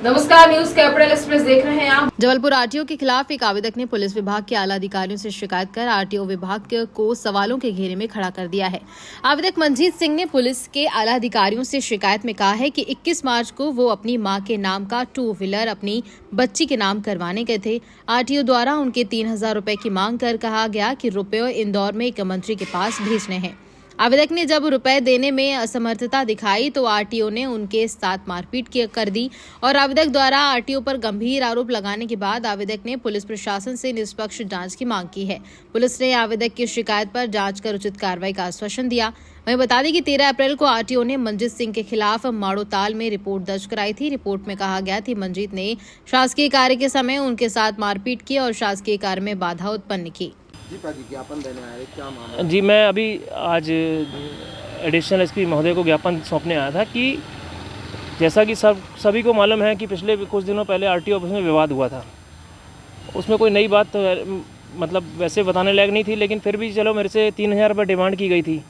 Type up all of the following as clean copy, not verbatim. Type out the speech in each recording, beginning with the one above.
नमस्कार, news capital express देख रहे हैं आप। जबलपुर आरटीओ के खिलाफ एक आवेदक ने पुलिस विभाग के आला अधिकारियों से शिकायत कर आरटीओ विभाग को सवालों के घेरे में खड़ा कर दिया है। आवेदक मंजीत सिंह ने पुलिस के आला अधिकारियों से शिकायत में कहा है कि 21 मार्च को वो अपनी मां के नाम का 2 व्हीलर अपनी बच्ची के नाम करवाने गए थे। आरटीओ द्वारा उनके 3000 रुपए की मांग कर कहा गया कि रुपये इंदौर में एक मंत्री के पास भेजने हैं। आवेदक ने जब रुपए देने में असमर्थता दिखाई तो आरटीओ ने उनके साथ मारपीट कर दी और आवेदक द्वारा आरटीओ पर गंभीर आरोप लगाने के बाद आवेदक ने पुलिस प्रशासन से निष्पक्ष जांच की मांग की है। पुलिस ने आवेदक की शिकायत पर जांच कर उचित कार्रवाई का आश्वासन दिया। वहीं बता दें कि 13 अप्रैल को आरटीओ ने मंजीत सिंह के खिलाफ माड़ोताल में रिपोर्ट दर्ज कराई थी। रिपोर्ट में कहा गया कि मंजीत ने शासकीय कार्य के समय उनके साथ मारपीट की और शासकीय कार्य में बाधा उत्पन्न की। जी पाजी, ज्ञापन देने आए, क्या मामला? जी, मैं अभी आज एडिशनल एसपी महोदय को ज्ञापन सौंपने आया था कि जैसा कि सभी को मालूम है कि पिछले कुछ दिनों पहले आरटीओ ऑफिस में विवाद हुआ था। उसमें कोई नई बात मतलब वैसे बताने लायक नहीं थी, लेकिन फिर भी चलो मेरे से 3000 रुपये डिमांड की गई थी।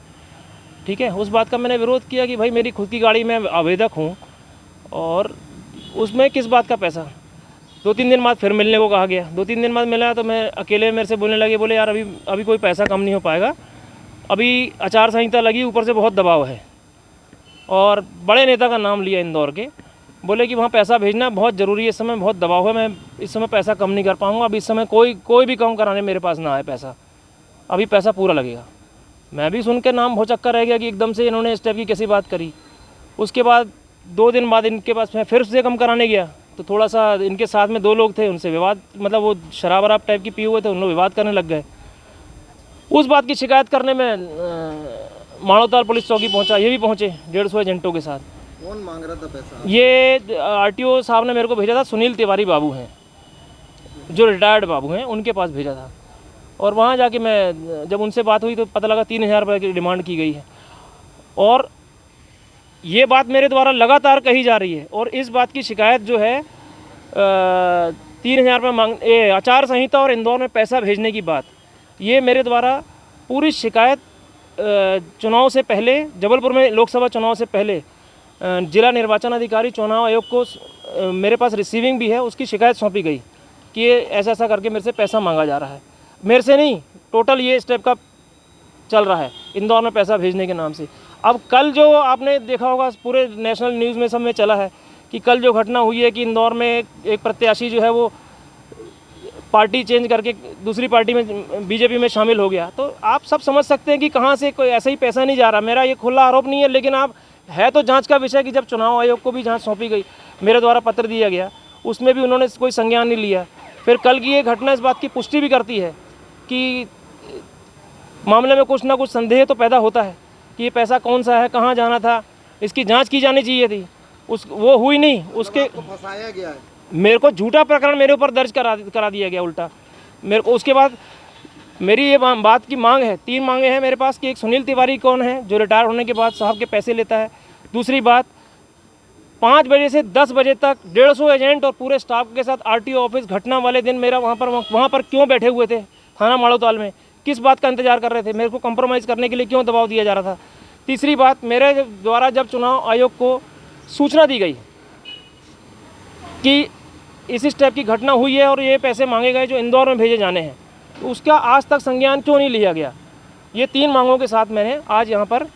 ठीक है, उस बात का मैंने विरोध किया कि भाई मेरी खुद की गाड़ी में आवेदक हूँ और उसमें किस बात का पैसा। 2-3 दिन बाद फिर मिलने को कहा गया। 2-3 दिन बाद मिला तो मैं अकेले मेरे से बोलने लगे, बोले यार अभी कोई पैसा कम नहीं हो पाएगा, अभी आचार संहिता लगी, ऊपर से बहुत दबाव है। और बड़े नेता का नाम लिया इंदौर के, बोले कि वहाँ पैसा भेजना बहुत ज़रूरी है, इस समय बहुत दबाव है, मैं इस समय पैसा कम नहीं कर पाऊँगा, अभी इस समय कोई भी काम कराने मेरे पास ना आए पैसा, अभी पैसा पूरा लगेगा। मैं भी सुन के नाम हो चक्कर रह गया कि एकदम से इन्होंने इस टाइप की कैसी बात करी। उसके बाद 2 दिन बाद इनके पास मैं फिर से कम कराने गया तो थोड़ा सा इनके साथ में 2 लोग थे, उनसे विवाद, मतलब वो शराब वराब टाइप की पिए हुए थे, उन लोग विवाद करने लग गए। उस बात की शिकायत करने में माड़ोताल पुलिस चौकी पहुंचा, ये भी पहुंचे 150 एजेंटों के साथ। कौन मांग रहा था पैसा? ये आरटीओ साहब ने मेरे को भेजा था, सुनील तिवारी बाबू हैं जो रिटायर्ड बाबू हैं, उनके पास भेजा था। और वहाँ जाके मैं जब उनसे बात हुई तो पता लगा 3000 रुपये की डिमांड की गई है। और ये बात मेरे द्वारा लगातार कही जा रही है और इस बात की शिकायत जो है 3000 रुपये मांग, आचार संहिता और इंदौर में पैसा भेजने की बात, ये मेरे द्वारा पूरी शिकायत चुनाव से पहले, जबलपुर में लोकसभा चुनाव से पहले जिला निर्वाचन अधिकारी चुनाव आयोग को मेरे पास रिसीविंग भी है, उसकी शिकायत सौंपी गई कि ये ऐसा ऐसा करके मेरे से पैसा मांगा जा रहा है। मेरे से नहीं, टोटल ये स्टेप का चल रहा है इंदौर में पैसा भेजने के नाम से। अब कल जो आपने देखा होगा पूरे नेशनल न्यूज़ में सब में चला है कि कल जो घटना हुई है कि इंदौर में एक प्रत्याशी जो है वो पार्टी चेंज करके दूसरी पार्टी में बीजेपी में शामिल हो गया। तो आप सब समझ सकते हैं कि कहाँ से कोई ऐसा ही पैसा नहीं जा रहा। मेरा ये खुला आरोप नहीं है, लेकिन आप है तो जांच का विषय कि जब चुनाव आयोग को भी जांच सौंपी गई, मेरे द्वारा पत्र दिया गया, उसमें भी उन्होंने कोई संज्ञान नहीं लिया। फिर कल की ये घटना इस बात की पुष्टि भी करती है कि मामले में कुछ ना कुछ संदेह तो पैदा होता है कि ये पैसा कौन सा है, कहाँ जाना था, इसकी जांच की जानी चाहिए थी, वो हुई नहीं। उसके फंसाया गया है, मेरे को झूठा प्रकरण मेरे ऊपर दर्ज करा दिया गया उल्टा मेरे को। उसके बाद मेरी ये बात की मांग है, 3 मांगे हैं मेरे पास कि एक सुनील तिवारी कौन है जो रिटायर होने के बाद साहब के पैसे लेता है। दूसरी बात, 5 बजे से 10 बजे तक 150 एजेंट और पूरे स्टाफ के साथ आरटीओ ऑफिस घटना वाले दिन मेरा वहाँ पर क्यों बैठे हुए थे थाना माड़ोताल में, किस बात का इंतजार कर रहे थे, मेरे को कंप्रोमाइज़ करने के लिए क्यों दबाव दिया जा रहा था। तीसरी बात, मेरे द्वारा जब चुनाव आयोग को सूचना दी गई कि इस स्टेप की घटना हुई है और ये पैसे मांगे गए जो इंदौर में भेजे जाने हैं, तो उसका आज तक संज्ञान क्यों नहीं लिया गया। ये 3 मांगों के साथ मैंने आज यहाँ पर